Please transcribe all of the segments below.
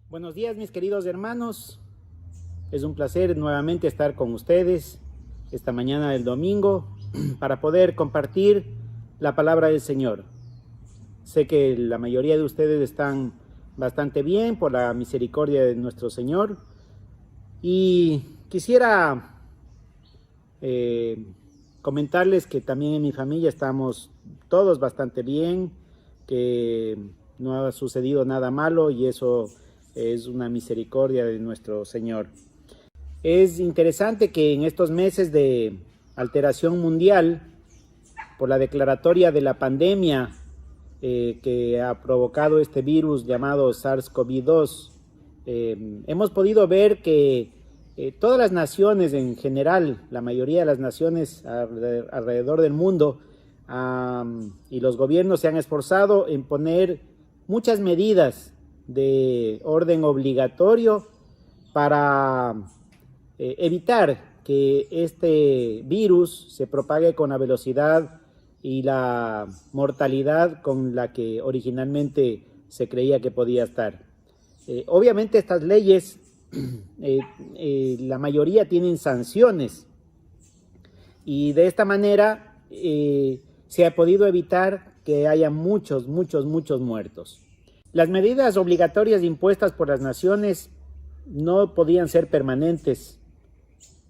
Buenos días, mis queridos hermanos. Es un placer nuevamente estar con ustedes esta mañana del domingo para poder compartir la palabra del Señor. Sé que la mayoría de ustedes están bastante bien por la misericordia de nuestro Señor y quisiera comentarles que también en mi familia estamos todos bastante bien, que no ha sucedido nada malo y eso es una misericordia de nuestro Señor. Es interesante que en estos meses de alteración mundial, por la declaratoria de la pandemia que ha provocado este virus llamado SARS-CoV-2, hemos podido ver que todas las naciones en general, la mayoría de las naciones alrededor del mundo y los gobiernos se han esforzado en poner muchas medidas de orden obligatorio para evitar que este virus se propague con la velocidad y la mortalidad con la que originalmente se creía que podía estar. Obviamente estas leyes, la mayoría tienen sanciones y de esta manera se ha podido evitar que haya muchos muertos. Las medidas obligatorias impuestas por las naciones no podían ser permanentes.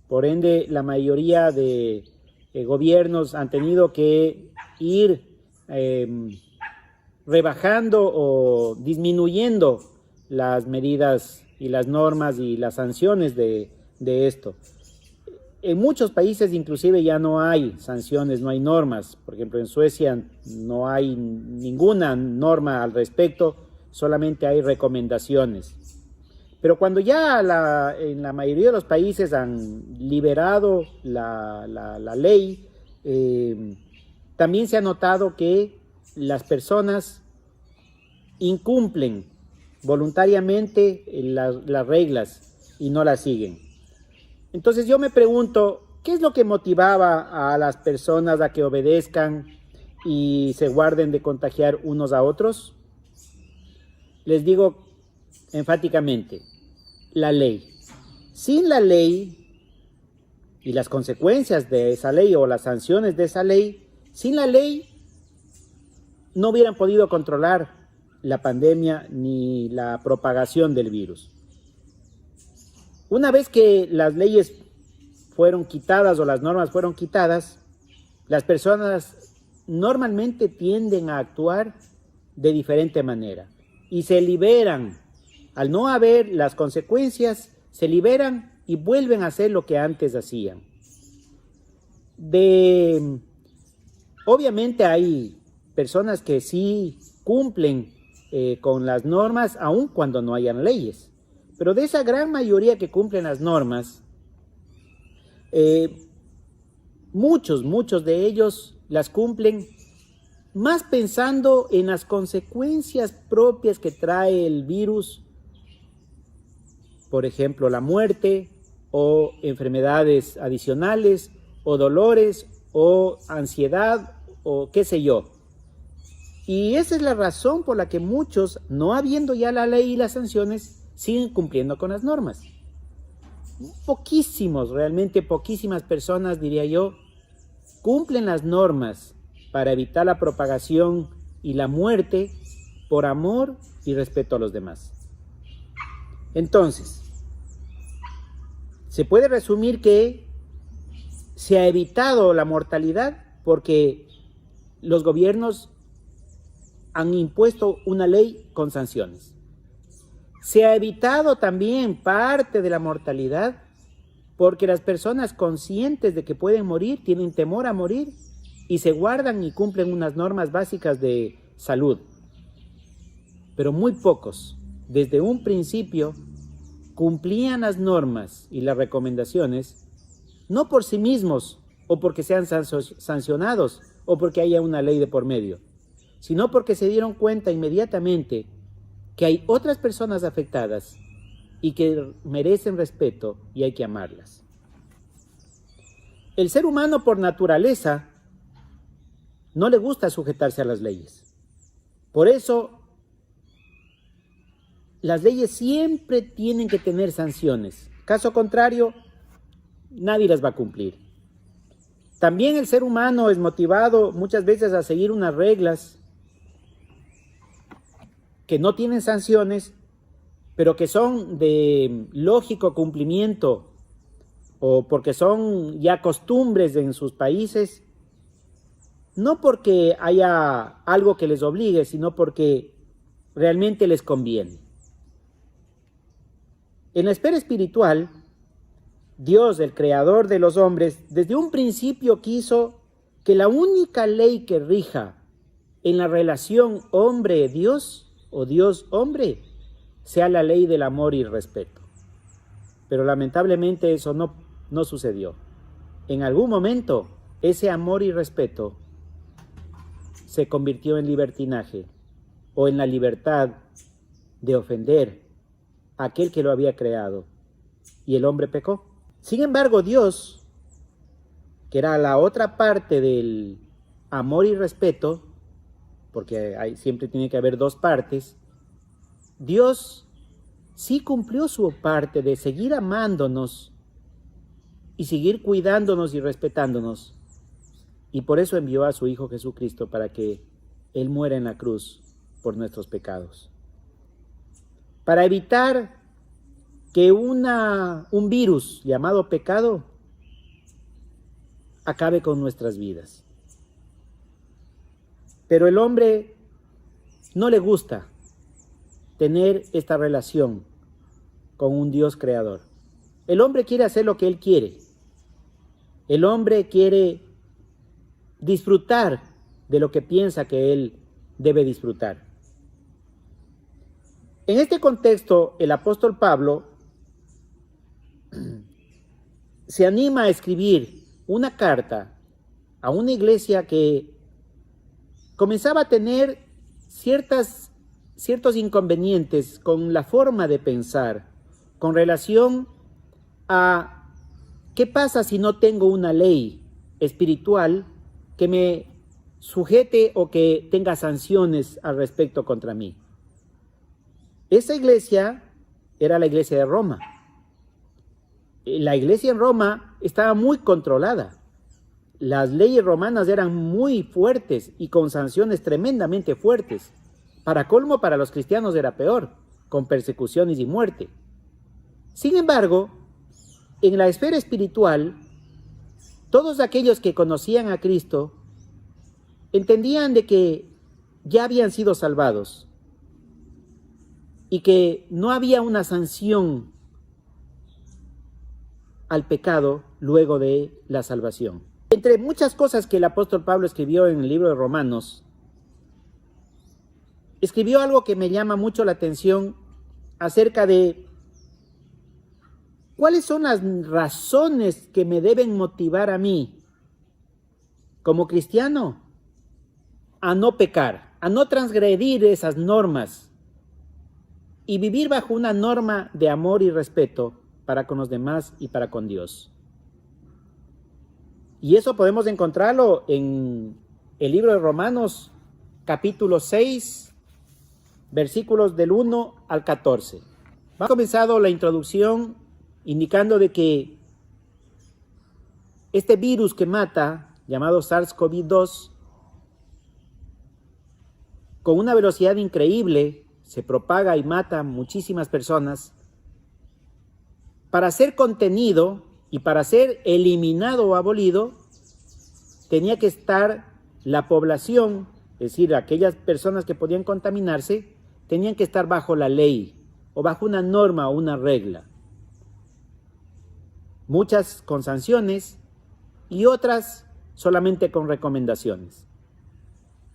Por ende, la mayoría de gobiernos han tenido que ir rebajando o disminuyendo las medidas y las normas y las sanciones de esto. En muchos países inclusive ya no hay sanciones, no hay normas. Por ejemplo, en Suecia no hay ninguna norma al respecto, solamente hay recomendaciones. Pero cuando ya en la mayoría de los países han liberado la ley, también se ha notado que las personas incumplen voluntariamente las reglas y no las siguen. Entonces yo me pregunto, ¿qué es lo que motivaba a las personas a que obedezcan y se guarden de contagiar unos a otros? Les digo enfáticamente, la ley. Sin la ley y las consecuencias de esa ley o las sanciones de esa ley, sin la ley no hubieran podido controlar la pandemia ni la propagación del virus. Una vez que las leyes fueron quitadas o las normas fueron quitadas, las personas normalmente tienden a actuar de diferente manera y se liberan. Al no haber las consecuencias, se liberan y vuelven a hacer lo que antes hacían. Obviamente hay personas que sí cumplen con las normas, aun cuando no hayan leyes. Pero de esa gran mayoría que cumplen las normas, muchos de ellos las cumplen más pensando en las consecuencias propias que trae el virus, por ejemplo, la muerte o enfermedades adicionales o dolores o ansiedad o qué sé yo. Y esa es la razón por la que muchos, no habiendo ya la ley y las sanciones, siguen cumpliendo con las normas. Realmente poquísimas personas, diría yo, cumplen las normas para evitar la propagación y la muerte por amor y respeto a los demás. Entonces, se puede resumir que se ha evitado la mortalidad porque los gobiernos han impuesto una ley con sanciones. Se ha evitado también parte de la mortalidad porque las personas conscientes de que pueden morir tienen temor a morir y se guardan y cumplen unas normas básicas de salud. Pero muy pocos, desde un principio, cumplían las normas y las recomendaciones, no por sí mismos o porque sean sancionados o porque haya una ley de por medio, sino porque se dieron cuenta inmediatamente que hay otras personas afectadas y que merecen respeto y hay que amarlas. El ser humano por naturaleza no le gusta sujetarse a las leyes. Por eso las leyes siempre tienen que tener sanciones. Caso contrario, nadie las va a cumplir. También el ser humano es motivado muchas veces a seguir unas reglas que no tienen sanciones, pero que son de lógico cumplimiento o porque son ya costumbres en sus países, no porque haya algo que les obligue, sino porque realmente les conviene. En la esfera espiritual, Dios, el creador de los hombres, desde un principio quiso que la única ley que rija en la relación hombre-Dios o Dios-hombre sea la ley del amor y respeto. Pero lamentablemente eso no sucedió. En algún momento, ese amor y respeto se convirtió en libertinaje o en la libertad de ofender a aquel que lo había creado, y el hombre pecó. Sin embargo, Dios, que era la otra parte del amor y respeto, porque siempre tiene que haber dos partes, Dios sí cumplió su parte de seguir amándonos y seguir cuidándonos y respetándonos. Y por eso envió a su Hijo Jesucristo para que Él muera en la cruz por nuestros pecados. Para evitar que un virus llamado pecado acabe con nuestras vidas. Pero el hombre no le gusta tener esta relación con un Dios creador. El hombre quiere hacer lo que él quiere. El hombre quiere disfrutar de lo que piensa que él debe disfrutar. En este contexto, el apóstol Pablo se anima a escribir una carta a una iglesia que comenzaba a tener ciertos inconvenientes con la forma de pensar, con relación a qué pasa si no tengo una ley espiritual que me sujete o que tenga sanciones al respecto contra mí. Esa iglesia era la iglesia de Roma. La iglesia en Roma estaba muy controlada. Las leyes romanas eran muy fuertes y con sanciones tremendamente fuertes. Para colmo, para los cristianos era peor, con persecuciones y muerte. Sin embargo, en la esfera espiritual, todos aquellos que conocían a Cristo entendían de que ya habían sido salvados y que no había una sanción al pecado luego de la salvación. Entre muchas cosas que el apóstol Pablo escribió en el libro de Romanos, escribió algo que me llama mucho la atención acerca de cuáles son las razones que me deben motivar a mí, como cristiano, a no pecar, a no transgredir esas normas y vivir bajo una norma de amor y respeto para con los demás y para con Dios. Y eso podemos encontrarlo en el libro de Romanos, capítulo 6, versículos del 1 al 14. Ha comenzado la introducción indicando de que este virus que mata, llamado SARS-CoV-2, con una velocidad increíble, se propaga y mata a muchísimas personas. Para ser contenido y para ser eliminado o abolido, tenía que estar la población, es decir, aquellas personas que podían contaminarse, tenían que estar bajo la ley o bajo una norma o una regla. Muchas con sanciones y otras solamente con recomendaciones.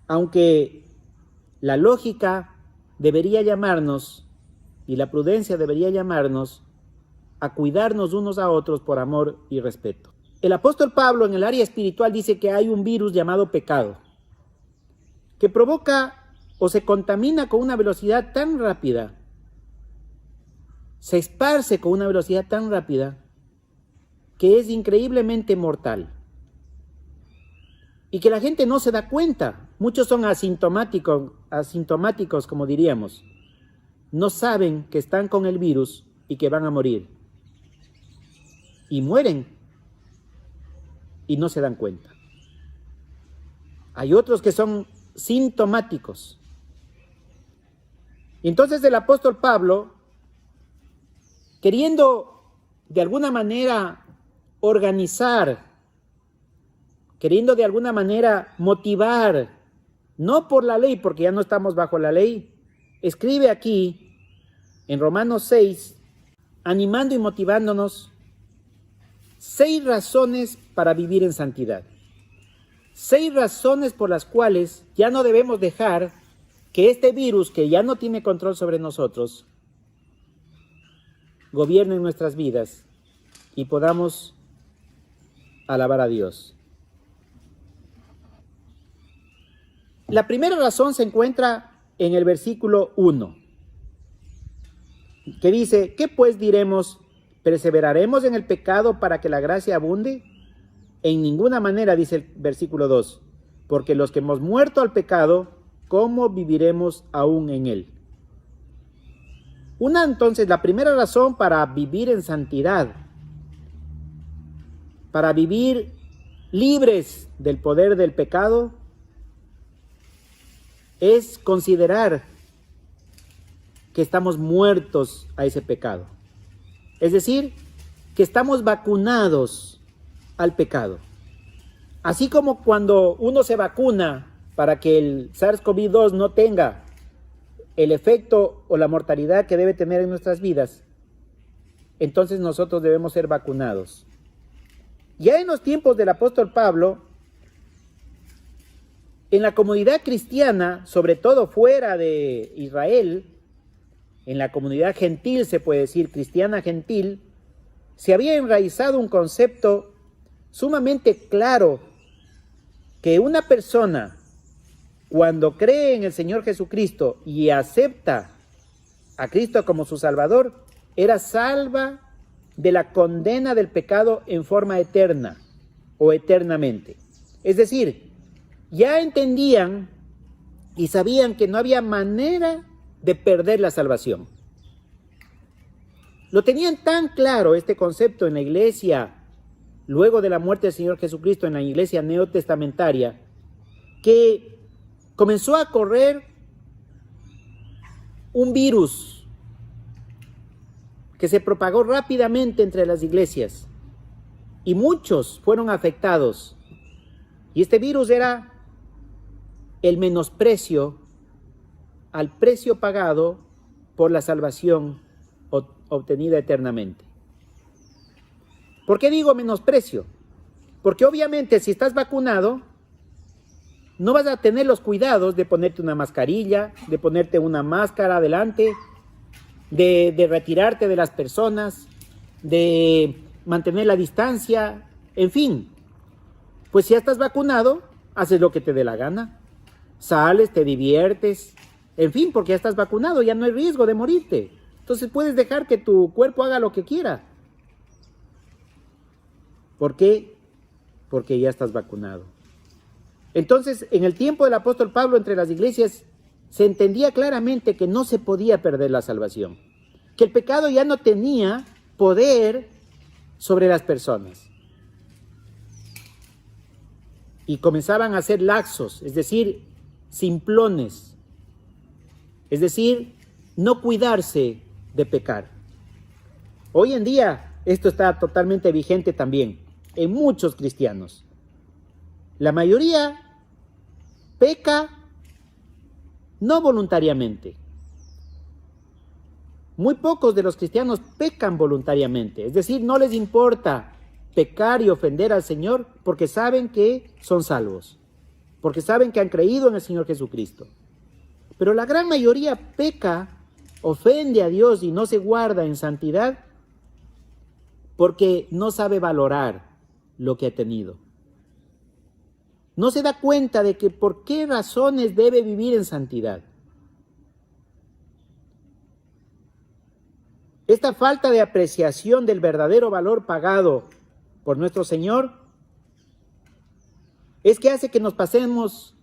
Aunque la lógica debería llamarnos, y la prudencia debería llamarnos, a cuidarnos unos a otros por amor y respeto. El apóstol Pablo en el área espiritual dice que hay un virus llamado pecado, que provoca o se contamina con una velocidad tan rápida, se esparce con una velocidad tan rápida, que es increíblemente mortal. Y que la gente no se da cuenta. Muchos son asintomáticos, como diríamos. no saben que están con el virus y que van a morir. Y mueren y no se dan cuenta. Hay otros que son sintomáticos. Y entonces el apóstol Pablo, queriendo de alguna manera organizar, queriendo de alguna manera motivar, no por la ley, porque ya no estamos bajo la ley, escribe aquí en Romanos 6, animando y motivándonos 6 razones para vivir en santidad. 6 razones por las cuales ya no debemos dejar que este virus, que ya no tiene control sobre nosotros, gobierne nuestras vidas y podamos alabar a Dios. La primera razón se encuentra en el versículo 1, que dice: ¿qué pues diremos? ¿Perseveraremos en el pecado para que la gracia abunde? En ninguna manera, dice el versículo 2, porque los que hemos muerto al pecado, ¿cómo viviremos aún en él? Entonces, la primera razón para vivir en santidad, para vivir libres del poder del pecado, es considerar que estamos muertos a ese pecado. Es decir, que estamos vacunados al pecado. Así como cuando uno se vacuna para que el SARS-CoV-2 no tenga el efecto o la mortalidad que debe tener en nuestras vidas, entonces nosotros debemos ser vacunados. Ya en los tiempos del apóstol Pablo, en la comunidad cristiana, sobre todo fuera de Israel, en la comunidad gentil, se puede decir cristiana gentil, se había enraizado un concepto sumamente claro, que una persona, cuando cree en el Señor Jesucristo y acepta a Cristo como su Salvador, era salva de la condena del pecado en forma eterna o eternamente. Es decir, ya entendían y sabían que no había manera de perder la salvación. Lo tenían tan claro este concepto en la iglesia, luego de la muerte del Señor Jesucristo, en la iglesia neotestamentaria, que comenzó a correr un virus que se propagó rápidamente entre las iglesias y muchos fueron afectados. Y este virus era el menosprecio al precio pagado por la salvación obtenida eternamente. ¿Por qué digo menosprecio? Porque obviamente si estás vacunado, no vas a tener los cuidados de ponerte una mascarilla, de ponerte una máscara adelante, de retirarte de las personas, de mantener la distancia, en fin. Pues si ya estás vacunado, haces lo que te dé la gana. Sales, te diviertes, en fin, porque ya estás vacunado, ya no hay riesgo de morirte. Entonces puedes dejar que tu cuerpo haga lo que quiera. ¿Por qué? Porque ya estás vacunado. Entonces, en el tiempo del apóstol Pablo, entre las iglesias, se entendía claramente que no se podía perder la salvación, que el pecado ya no tenía poder sobre las personas. Y comenzaban a ser laxos, es decir, simplones, es decir, no cuidarse de pecar. Hoy en día esto está totalmente vigente también en muchos cristianos. La mayoría peca no voluntariamente. Muy pocos de los cristianos pecan voluntariamente, es decir, no les importa pecar y ofender al Señor porque saben que son salvos, porque saben que han creído en el Señor Jesucristo. Pero la gran mayoría peca, ofende a Dios y no se guarda en santidad porque no sabe valorar lo que ha tenido. No se da cuenta de que por qué razones debe vivir en santidad. Esta falta de apreciación del verdadero valor pagado por nuestro Señor es que hace que nos pasemos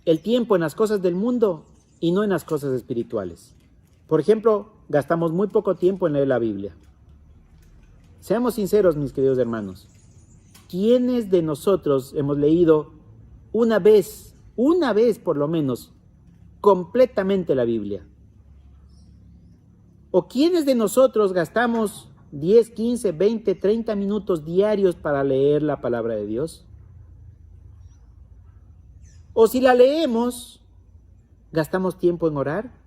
el tiempo en las cosas del mundo y no en las cosas espirituales. Por ejemplo, gastamos muy poco tiempo en leer la Biblia. Seamos sinceros, mis queridos hermanos. ¿Quiénes de nosotros hemos leído una vez por lo menos, completamente la Biblia? ¿O quiénes de nosotros gastamos 10, 15, 20, 30 minutos diarios para leer la palabra de Dios? O si la leemos, ¿gastamos tiempo en orar?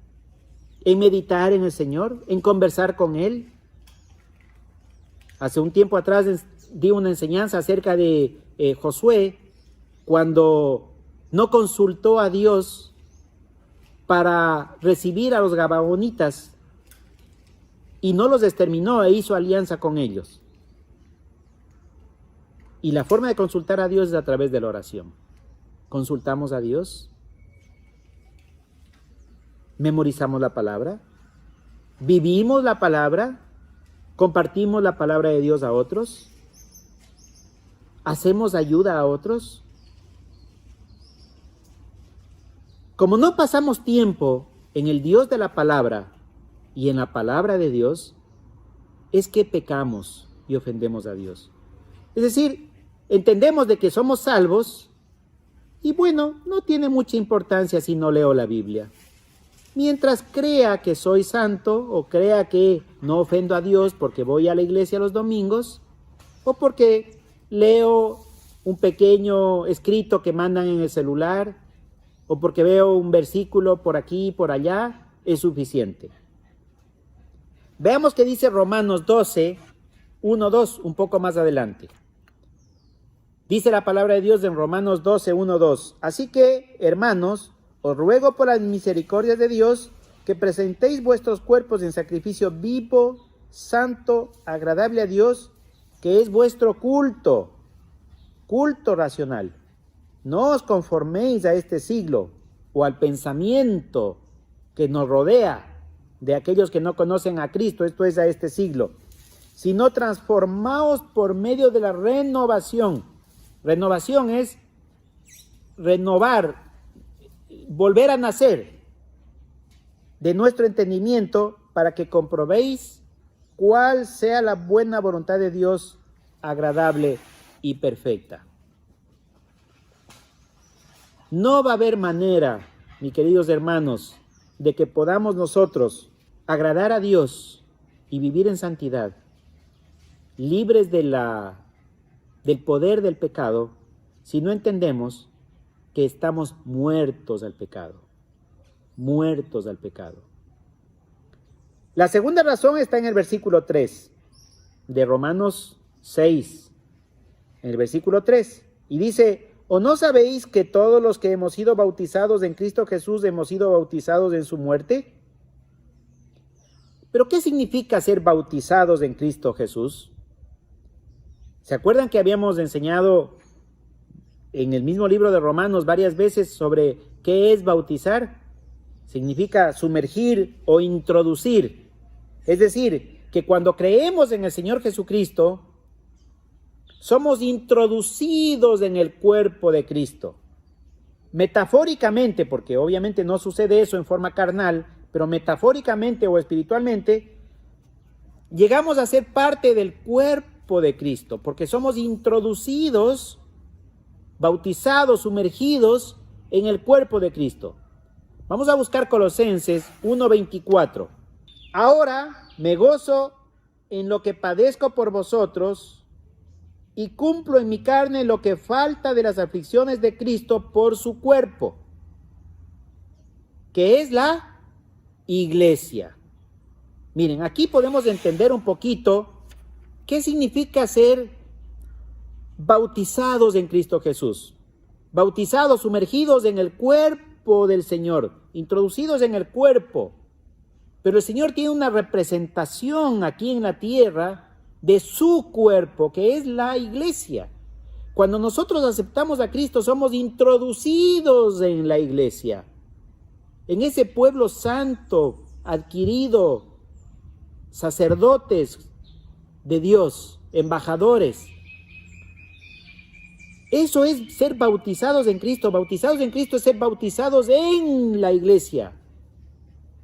¿En meditar en el Señor? ¿En conversar con Él? Hace un tiempo atrás di una enseñanza acerca de Josué, cuando no consultó a Dios para recibir a los gabaonitas y no los exterminó e hizo alianza con ellos. Y la forma de consultar a Dios es a través de la oración. ¿Consultamos a Dios? ¿Memorizamos la palabra? ¿Vivimos la palabra? ¿Compartimos la palabra de Dios a otros? ¿Hacemos ayuda a otros? Como no pasamos tiempo en el Dios de la palabra y en la palabra de Dios, es que pecamos y ofendemos a Dios. Es decir, entendemos de que somos salvos y bueno, no tiene mucha importancia si no leo la Biblia. Mientras crea que soy santo o crea que no ofendo a Dios porque voy a la iglesia los domingos o porque leo un pequeño escrito que mandan en el celular o porque veo un versículo por aquí y por allá, es suficiente. Veamos qué dice Romanos 12, 1, 2, un poco más adelante. Dice la palabra de Dios en Romanos 12, 1, 2. Así que, hermanos, os ruego por las misericordias de Dios que presentéis vuestros cuerpos en sacrificio vivo, santo, agradable a Dios, que es vuestro culto racional. No os conforméis a este siglo o al pensamiento que nos rodea de aquellos que no conocen a Cristo, esto es a este siglo, sino transformaos por medio de la renovación. Renovación es renovar, volver a nacer de nuestro entendimiento para que comprobéis cuál sea la buena voluntad de Dios, agradable y perfecta. No va a haber manera, mis queridos hermanos, de que podamos nosotros agradar a Dios y vivir en santidad, libres del poder del pecado, si no entendemos que estamos muertos al pecado. Muertos al pecado. La segunda razón está en el versículo 3 de Romanos 6, en el versículo 3, y dice: ¿O no sabéis que todos los que hemos sido bautizados en Cristo Jesús hemos sido bautizados en su muerte? ¿Pero qué significa ser bautizados en Cristo Jesús? ¿Se acuerdan que habíamos enseñado en el mismo libro de Romanos varias veces sobre qué es bautizar? Significa sumergir o introducir. Es decir, que cuando creemos en el Señor Jesucristo, somos introducidos en el cuerpo de Cristo. Metafóricamente, porque obviamente no sucede eso en forma carnal, pero metafóricamente o espiritualmente, llegamos a ser parte del cuerpo de Cristo, porque somos introducidos, bautizados, sumergidos en el cuerpo de Cristo. Vamos a buscar Colosenses 1:24. Ahora me gozo en lo que padezco por vosotros y cumplo en mi carne lo que falta de las aflicciones de Cristo por su cuerpo, que es la iglesia. Miren, aquí podemos entender un poquito qué significa ser bautizados en Cristo Jesús. Bautizados, sumergidos en el cuerpo del Señor, introducidos en el cuerpo. Pero el Señor tiene una representación aquí en la tierra de su cuerpo, que es la iglesia. Cuando nosotros aceptamos a Cristo, somos introducidos en la iglesia, en ese pueblo santo, adquirido, sacerdotes de Dios, embajadores. Eso es ser bautizados en Cristo. Bautizados en Cristo es ser bautizados en la iglesia.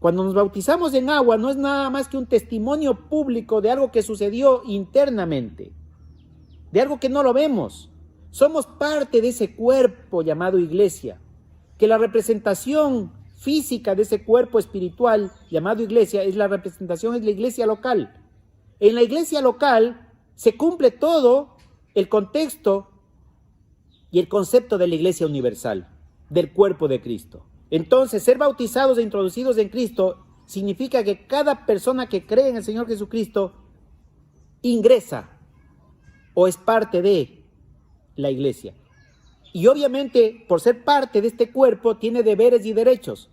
Cuando nos bautizamos en agua no es nada más que un testimonio público de algo que sucedió internamente, de algo que no lo vemos. Somos parte de ese cuerpo llamado iglesia, que la representación física de ese cuerpo espiritual llamado iglesia es la iglesia local. En la iglesia local se cumple todo el contexto y el concepto de la iglesia universal, del cuerpo de Cristo. Entonces, ser bautizados e introducidos en Cristo significa que cada persona que cree en el Señor Jesucristo ingresa o es parte de la iglesia. Y obviamente, por ser parte de este cuerpo, tiene deberes y derechos.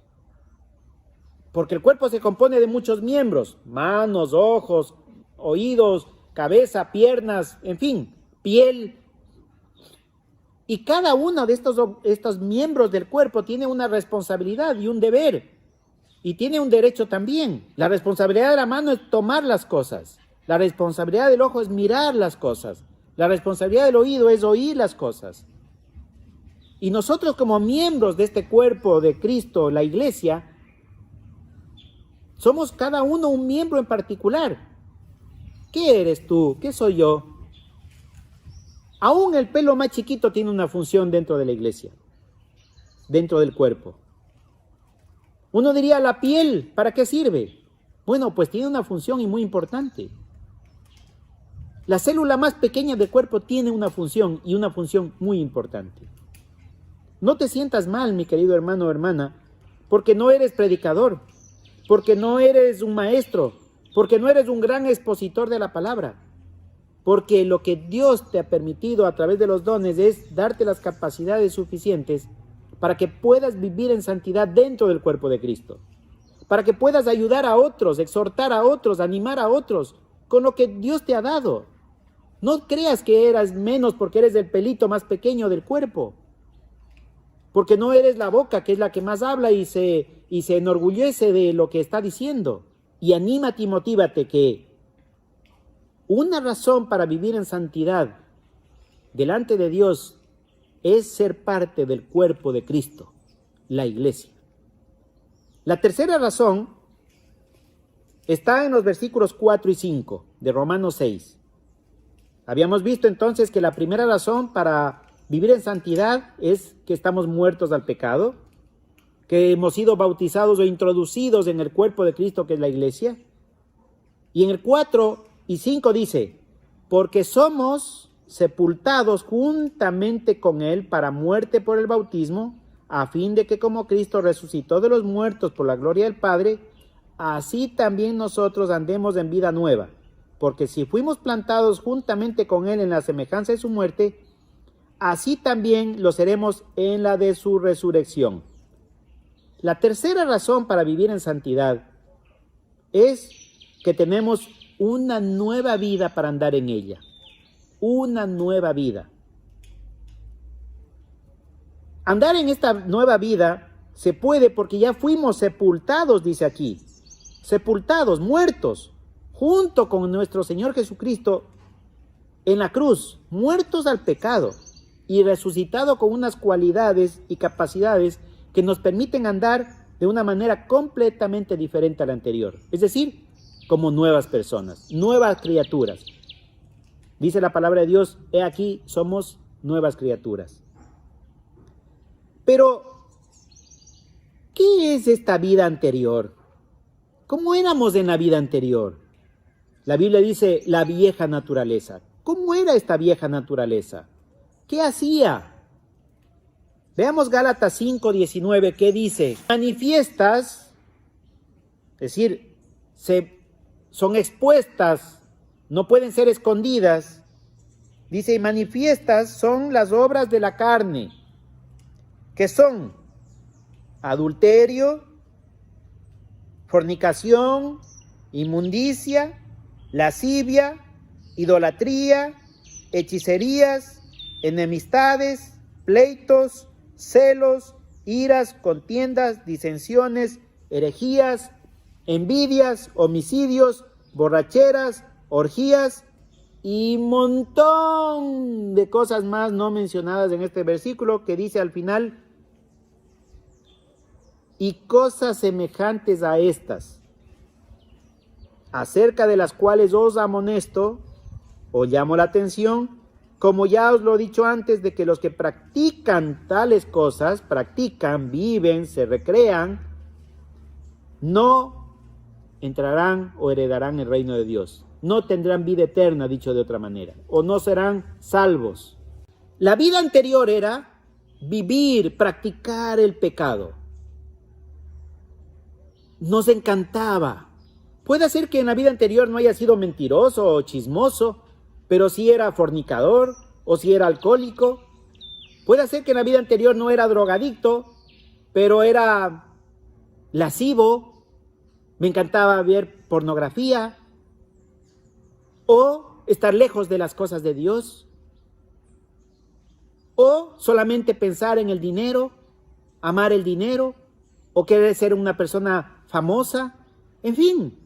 Porque el cuerpo se compone de muchos miembros: manos, ojos, oídos, cabeza, piernas, en fin, piel. Y cada uno de estos miembros del cuerpo tiene una responsabilidad y un deber. Y tiene un derecho también. La responsabilidad de la mano es tomar las cosas. La responsabilidad del ojo es mirar las cosas. La responsabilidad del oído es oír las cosas. Y nosotros, como miembros de este cuerpo de Cristo, la iglesia, somos cada uno un miembro en particular. ¿Qué eres tú? ¿Qué soy yo? Aún el pelo más chiquito tiene una función dentro de la iglesia, dentro del cuerpo. Uno diría, la piel, ¿para qué sirve? Bueno, pues tiene una función y muy importante. La célula más pequeña del cuerpo tiene una función y una función muy importante. No te sientas mal, mi querido hermano o hermana, porque no eres predicador, porque no eres un maestro, porque no eres un gran expositor de la palabra. Porque lo que Dios te ha permitido a través de los dones es darte las capacidades suficientes para que puedas vivir en santidad dentro del cuerpo de Cristo. Para que puedas ayudar a otros, exhortar a otros, animar a otros con lo que Dios te ha dado. No creas que eras menos porque eres el pelito más pequeño del cuerpo. Porque no eres la boca, que es la que más habla y se enorgullece de lo que está diciendo. Y anímate y motívate que una razón para vivir en santidad delante de Dios es ser parte del cuerpo de Cristo, la iglesia. La tercera razón está en los versículos 4 y 5 de Romanos 6. Habíamos visto entonces que la primera razón para vivir en santidad es que estamos muertos al pecado, que hemos sido bautizados o introducidos en el cuerpo de Cristo, que es la iglesia. Y en el 4 y 5 dice, porque somos sepultados juntamente con Él para muerte por el bautismo, a fin de que como Cristo resucitó de los muertos por la gloria del Padre, así también nosotros andemos en vida nueva. Porque si fuimos plantados juntamente con Él en la semejanza de su muerte, así también lo seremos en la de su resurrección. La tercera razón para vivir en santidad es que tenemos una nueva vida para andar en ella. Una nueva vida. Andar en esta nueva vida se puede porque ya fuimos sepultados, dice aquí. Sepultados, muertos, junto con nuestro Señor Jesucristo en la cruz, muertos al pecado y resucitado con unas cualidades y capacidades que nos permiten andar de una manera completamente diferente a la anterior. Es decir, como nuevas personas, nuevas criaturas. Dice la palabra de Dios, he aquí, somos nuevas criaturas. Pero, ¿qué es esta vida anterior? ¿Cómo éramos en la vida anterior? La Biblia dice, la vieja naturaleza. ¿Cómo era esta vieja naturaleza? ¿Qué hacía? Veamos Gálatas 5:19, ¿qué dice? Manifiestas, es decir, son expuestas, no pueden ser escondidas. Dice, manifiestas son las obras de la carne, que son adulterio, fornicación, inmundicia, lascivia, idolatría, hechicerías, enemistades, pleitos, celos, iras, contiendas, disensiones, herejías, envidias, homicidios, borracheras, orgías y montón de cosas más no mencionadas en este versículo que dice al final, y cosas semejantes a estas, acerca de las cuales os amonesto, os llamo la atención, como ya os lo he dicho antes, de que los que practican tales cosas, practican, viven, se recrean, no entrarán o heredarán el reino de Dios. No tendrán vida eterna, dicho de otra manera, o no serán salvos. La vida anterior era vivir, practicar el pecado. Nos encantaba. Puede ser que en la vida anterior no haya sido mentiroso o chismoso, pero sí era fornicador o sí era alcohólico. Puede ser que en la vida anterior no era drogadicto, pero era lascivo, me encantaba ver pornografía o estar lejos de las cosas de Dios, o solamente pensar en el dinero, amar el dinero, o querer ser una persona famosa, en fin,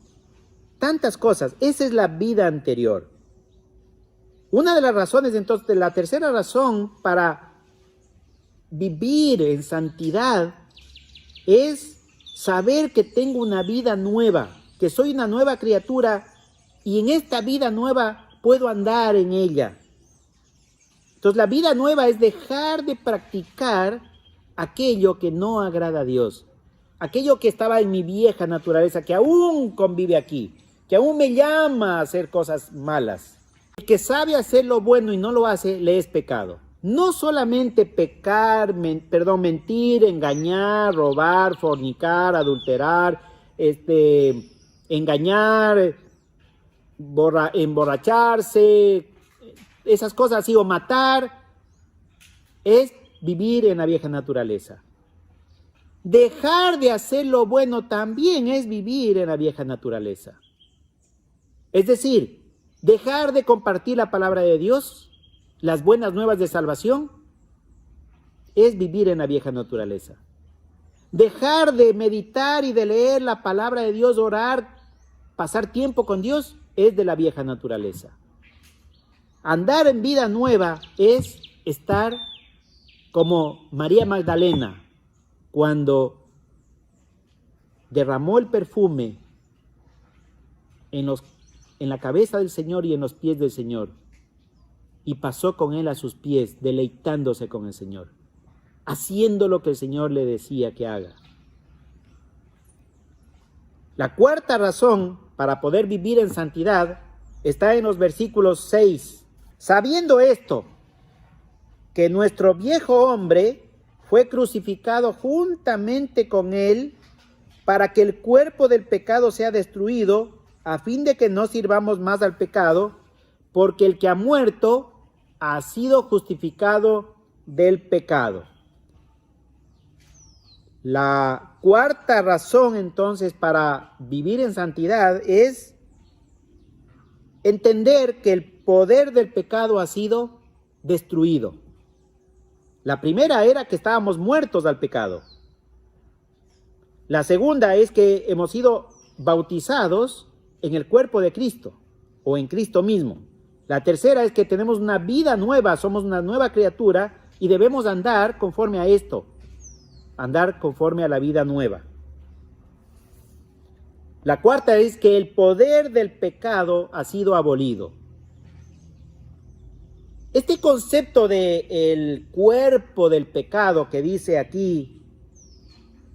tantas cosas. Esa es la vida anterior. Una de las razones, entonces, la tercera razón para vivir en santidad es saber que tengo una vida nueva, que soy una nueva criatura y en esta vida nueva puedo andar en ella. Entonces la vida nueva es dejar de practicar aquello que no agrada a Dios, aquello que estaba en mi vieja naturaleza, que aún convive aquí, que aún me llama a hacer cosas malas. El que sabe hacer lo bueno y no lo hace, le es pecado. No solamente pecar, mentir, engañar, robar, fornicar, adulterar, engañar, emborracharse, esas cosas así, o matar, es vivir en la vieja naturaleza. Dejar de hacer lo bueno también es vivir en la vieja naturaleza. Es decir, dejar de compartir la palabra de Dios, las buenas nuevas de salvación, es vivir en la vieja naturaleza. Dejar de meditar y de leer la palabra de Dios, orar, pasar tiempo con Dios, es de la vieja naturaleza. Andar en vida nueva es estar como María Magdalena, cuando derramó el perfume en la cabeza del Señor y en los pies del Señor, y pasó con él a sus pies, deleitándose con el Señor, haciendo lo que el Señor le decía que haga. La cuarta razón para poder vivir en santidad está en los versículos 6. Sabiendo esto, que nuestro viejo hombre fue crucificado juntamente con él para que el cuerpo del pecado sea destruido, a fin de que no sirvamos más al pecado, porque el que ha muerto ha sido justificado del pecado. La cuarta razón entonces para vivir en santidad es entender que el poder del pecado ha sido destruido. La primera era que estábamos muertos al pecado. La segunda es que hemos sido bautizados en el cuerpo de Cristo o en Cristo mismo. La tercera es que tenemos una vida nueva, somos una nueva criatura y debemos andar conforme a esto, andar conforme a la vida nueva. La cuarta es que el poder del pecado ha sido abolido. Este concepto del cuerpo del pecado que dice aquí,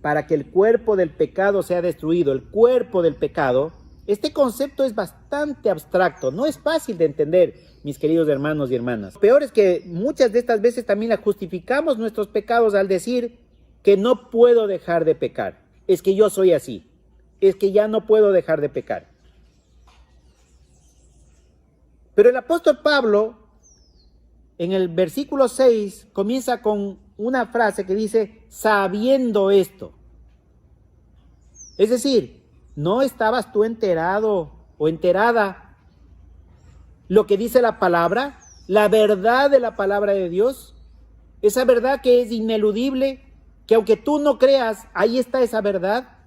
para que el cuerpo del pecado sea destruido, el cuerpo del pecado, este concepto es bastante abstracto, no es fácil de entender, mis queridos hermanos y hermanas. Lo peor es que muchas de estas veces también justificamos nuestros pecados al decir que no puedo dejar de pecar, es que yo soy así, es que ya no puedo dejar de pecar. Pero el apóstol Pablo, en el versículo 6, comienza con una frase que dice, sabiendo esto. Es decir, ¿no estabas tú enterado o enterada lo que dice la palabra? La verdad de la palabra de Dios. Esa verdad que es ineludible, que aunque tú no creas, ahí está esa verdad.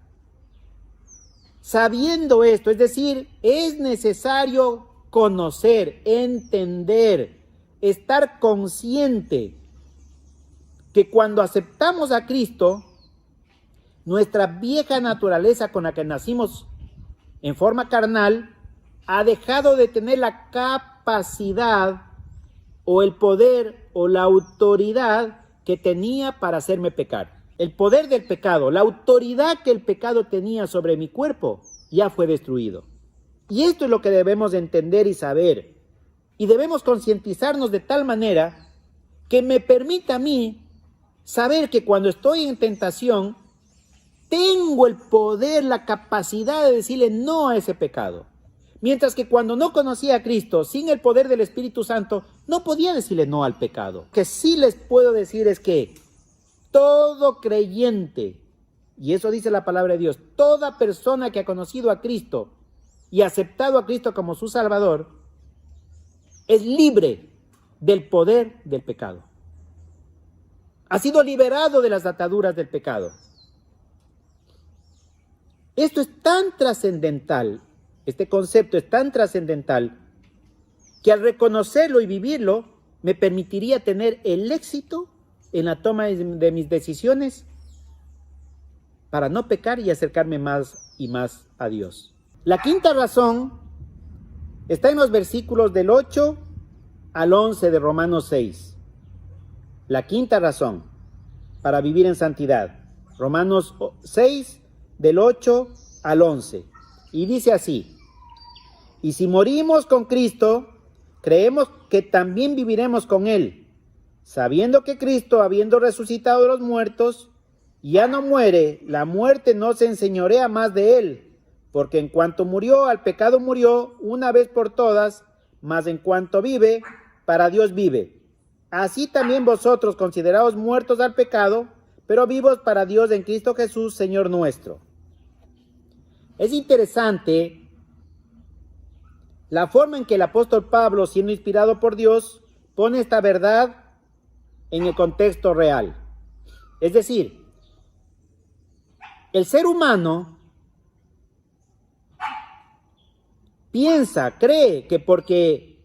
Sabiendo esto, es decir, es necesario conocer, entender, estar consciente que cuando aceptamos a Cristo, nuestra vieja naturaleza con la que nacimos en forma carnal ha dejado de tener la capacidad o el poder o la autoridad que tenía para hacerme pecar. El poder del pecado, la autoridad que el pecado tenía sobre mi cuerpo, ya fue destruido. Y esto es lo que debemos entender y saber. Y debemos concientizarnos de tal manera que me permita a mí saber que cuando estoy en tentación, tengo el poder, la capacidad de decirle no a ese pecado. Mientras que cuando no conocía a Cristo, sin el poder del Espíritu Santo, no podía decirle no al pecado. Lo que sí les puedo decir es que todo creyente, y eso dice la palabra de Dios, toda persona que ha conocido a Cristo y aceptado a Cristo como su Salvador, es libre del poder del pecado. Ha sido liberado de las ataduras del pecado. Esto es tan trascendental, este concepto es tan trascendental, que al reconocerlo y vivirlo, me permitiría tener el éxito en la toma de mis decisiones para no pecar y acercarme más y más a Dios. La quinta razón está en los versículos del 8 al 11 de Romanos 6. La quinta razón para vivir en santidad. Romanos 6, del 8 al 11. Y dice así: y si morimos con Cristo, creemos que también viviremos con Él, sabiendo que Cristo, habiendo resucitado de los muertos, ya no muere, la muerte no se enseñorea más de Él, porque en cuanto murió, al pecado murió una vez por todas, mas en cuanto vive, para Dios vive. Así también vosotros, consideraos muertos al pecado, pero vivos para Dios en Cristo Jesús, Señor nuestro. Es interesante la forma en que el apóstol Pablo, siendo inspirado por Dios, pone esta verdad en el contexto real. Es decir, el ser humano piensa, cree que porque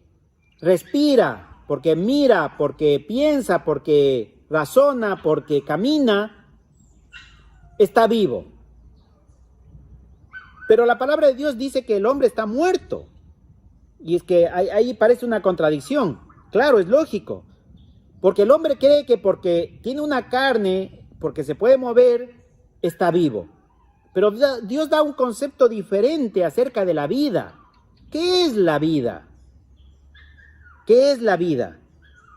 respira, porque mira, porque piensa, porque razona, porque camina, está vivo. Pero la palabra de Dios dice que el hombre está muerto. Y es que ahí parece una contradicción. Claro, es lógico. Porque el hombre cree que porque tiene una carne, porque se puede mover, está vivo. Pero Dios da un concepto diferente acerca de la vida. ¿Qué es la vida? ¿Qué es la vida?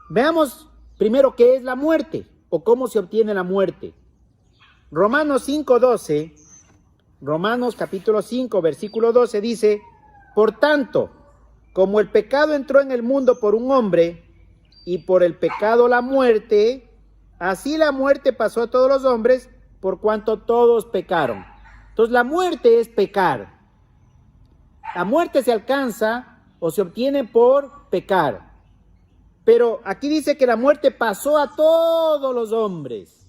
Veamos primero qué es la muerte o cómo se obtiene la muerte. Romanos 5:12, Romanos capítulo 5, versículo 12 dice: por tanto, como el pecado entró en el mundo por un hombre, y por el pecado la muerte, así la muerte pasó a todos los hombres, por cuanto todos pecaron. Entonces la muerte es pecar. La muerte se alcanza o se obtiene por pecar. Pero aquí dice que la muerte pasó a todos los hombres.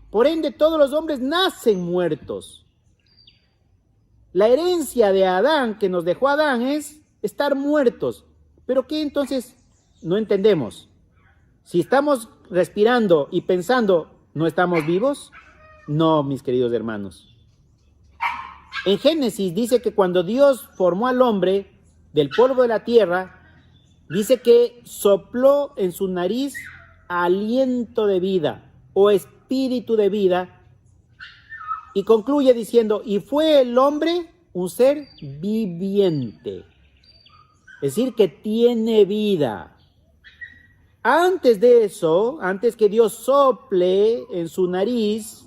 Por ende, todos los hombres nacen muertos. La herencia de Adán, que nos dejó Adán, es estar muertos. ¿Pero qué entonces? No entendemos. Si estamos respirando y pensando, ¿no estamos vivos? No, mis queridos hermanos. En Génesis dice que cuando Dios formó al hombre del polvo de la tierra, dice que sopló en su nariz aliento de vida o espíritu de vida, y concluye diciendo: y fue el hombre un ser viviente. Es decir, que tiene vida. Antes de eso, antes que Dios sople en su nariz,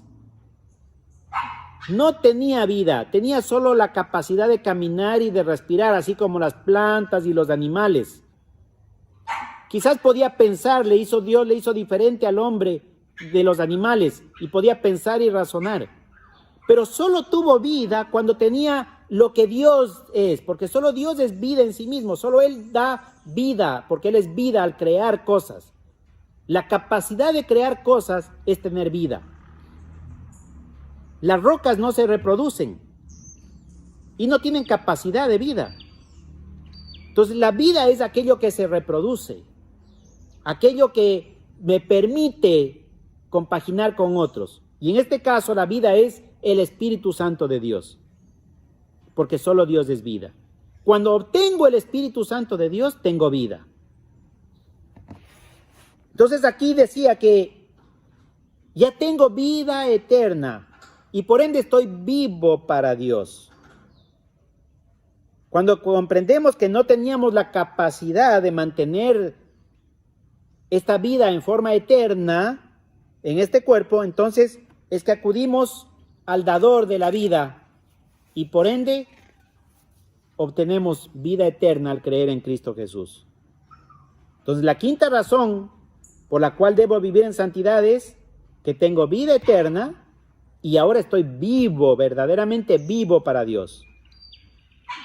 no tenía vida, tenía solo la capacidad de caminar y de respirar, así como las plantas y los animales. Quizás podía pensar, Dios le hizo diferente al hombre de los animales, y podía pensar y razonar. Pero solo tuvo vida cuando tenía lo que Dios es, porque solo Dios es vida en sí mismo, solo Él da vida, porque Él es vida al crear cosas. La capacidad de crear cosas es tener vida. Las rocas no se reproducen y no tienen capacidad de vida. Entonces la vida es aquello que se reproduce, aquello que me permite compaginar con otros. Y en este caso la vida es el Espíritu Santo de Dios, porque solo Dios es vida. Cuando obtengo el Espíritu Santo de Dios, tengo vida. Entonces aquí decía que ya tengo vida eterna y por ende estoy vivo para Dios. Cuando comprendemos que no teníamos la capacidad de mantener esta vida en forma eterna en este cuerpo, entonces es que acudimos al dador de la vida y por ende obtenemos vida eterna al creer en Cristo Jesús. Entonces la quinta razón por la cual debo vivir en santidad es que tengo vida eterna y ahora estoy vivo, verdaderamente vivo para Dios.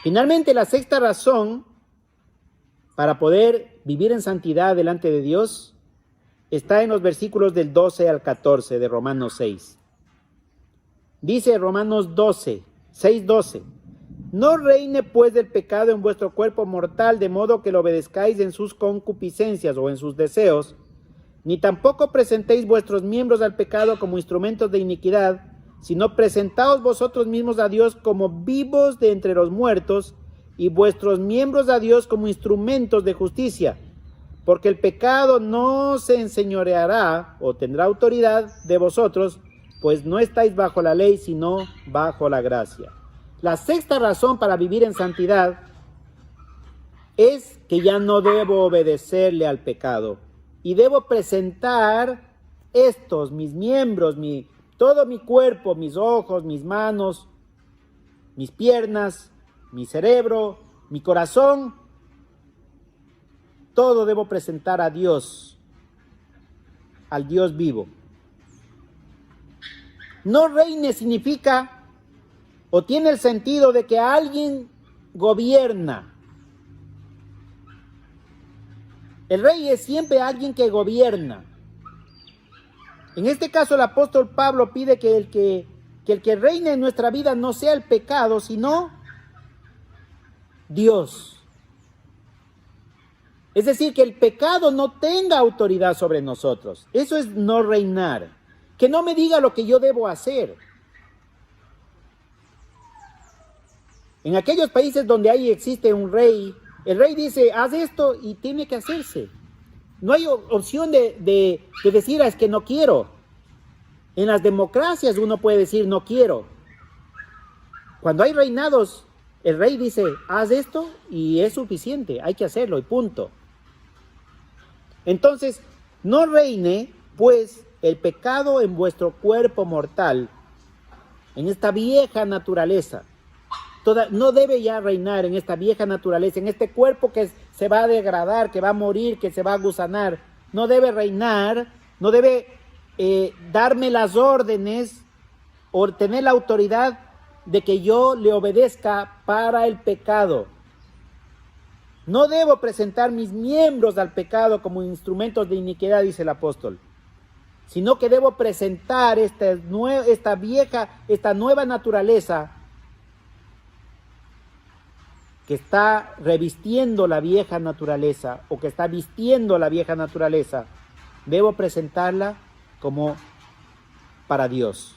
Finalmente, la sexta razón para poder vivir en santidad delante de Dios está en los versículos del 12 al 14 de Romanos 6. Dice Romanos 6:12, no reine pues el pecado en vuestro cuerpo mortal, de modo que lo obedezcáis en sus concupiscencias o en sus deseos, ni tampoco presentéis vuestros miembros al pecado como instrumentos de iniquidad, sino presentaos vosotros mismos a Dios como vivos de entre los muertos, y vuestros miembros a Dios como instrumentos de justicia, porque el pecado no se enseñoreará o tendrá autoridad de vosotros, pues no estáis bajo la ley, sino bajo la gracia. La sexta razón para vivir en santidad es que ya no debo obedecerle al pecado y debo presentar mis miembros, todo mi cuerpo, mis ojos, mis manos, mis piernas, mi cerebro, mi corazón, todo debo presentar a Dios, al Dios vivo. No reine significa o tiene el sentido de que alguien gobierna. El rey es siempre alguien que gobierna. En este caso el apóstol Pablo pide que el que reine en nuestra vida no sea el pecado, sino Dios. Es decir, que el pecado no tenga autoridad sobre nosotros. Eso es no reinar. Que no me diga lo que yo debo hacer. En aquellos países donde existe un rey, el rey dice, haz esto y tiene que hacerse. No hay opción de decir, es que no quiero. En las democracias uno puede decir, no quiero. Cuando hay reinados, el rey dice, haz esto y es suficiente, hay que hacerlo y punto. Entonces, no reine, pues, el pecado en vuestro cuerpo mortal, en esta vieja naturaleza. No debe ya reinar en esta vieja naturaleza, en este cuerpo que se va a degradar, que va a morir, que se va a gusanar. No debe reinar, no debe darme las órdenes o tener la autoridad de que yo le obedezca para el pecado. No debo presentar mis miembros al pecado como instrumentos de iniquidad, dice el apóstol, sino que debo presentar esta nueva naturaleza que está revistiendo la vieja naturaleza o que está vistiendo la vieja naturaleza. Debo presentarla como para Dios.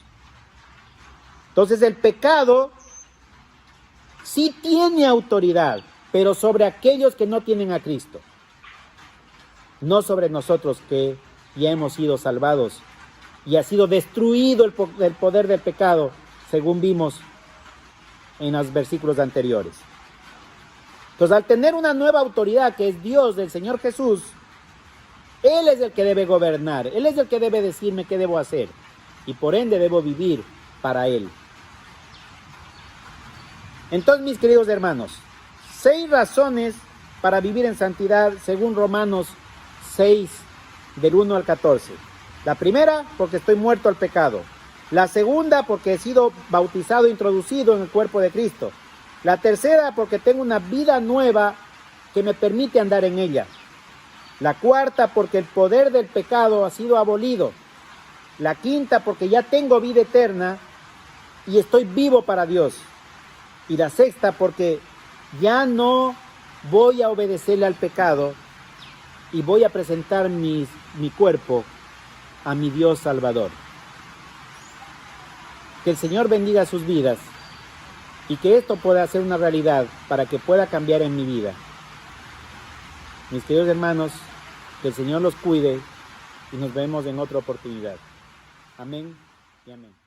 Entonces el pecado sí tiene autoridad, pero sobre aquellos que no tienen a Cristo, no sobre nosotros que ya hemos sido salvados y ha sido destruido el poder del pecado, según vimos en los versículos anteriores. Entonces, al tener una nueva autoridad que es Dios, del Señor Jesús, Él es el que debe gobernar, Él es el que debe decirme qué debo hacer y por ende debo vivir para Él. Entonces, mis queridos hermanos, 6 razones para vivir en santidad según Romanos 6, del 1 al 14. La primera, porque estoy muerto al pecado. La segunda, porque he sido bautizado e introducido en el cuerpo de Cristo. La tercera, porque tengo una vida nueva que me permite andar en ella. La cuarta, porque el poder del pecado ha sido abolido. La quinta, porque ya tengo vida eterna y estoy vivo para Dios. Y la sexta, porque ya no voy a obedecerle al pecado y voy a presentar mi cuerpo a mi Dios Salvador. Que el Señor bendiga sus vidas y que esto pueda ser una realidad para que pueda cambiar en mi vida. Mis queridos hermanos, que el Señor los cuide y nos vemos en otra oportunidad. Amén y amén.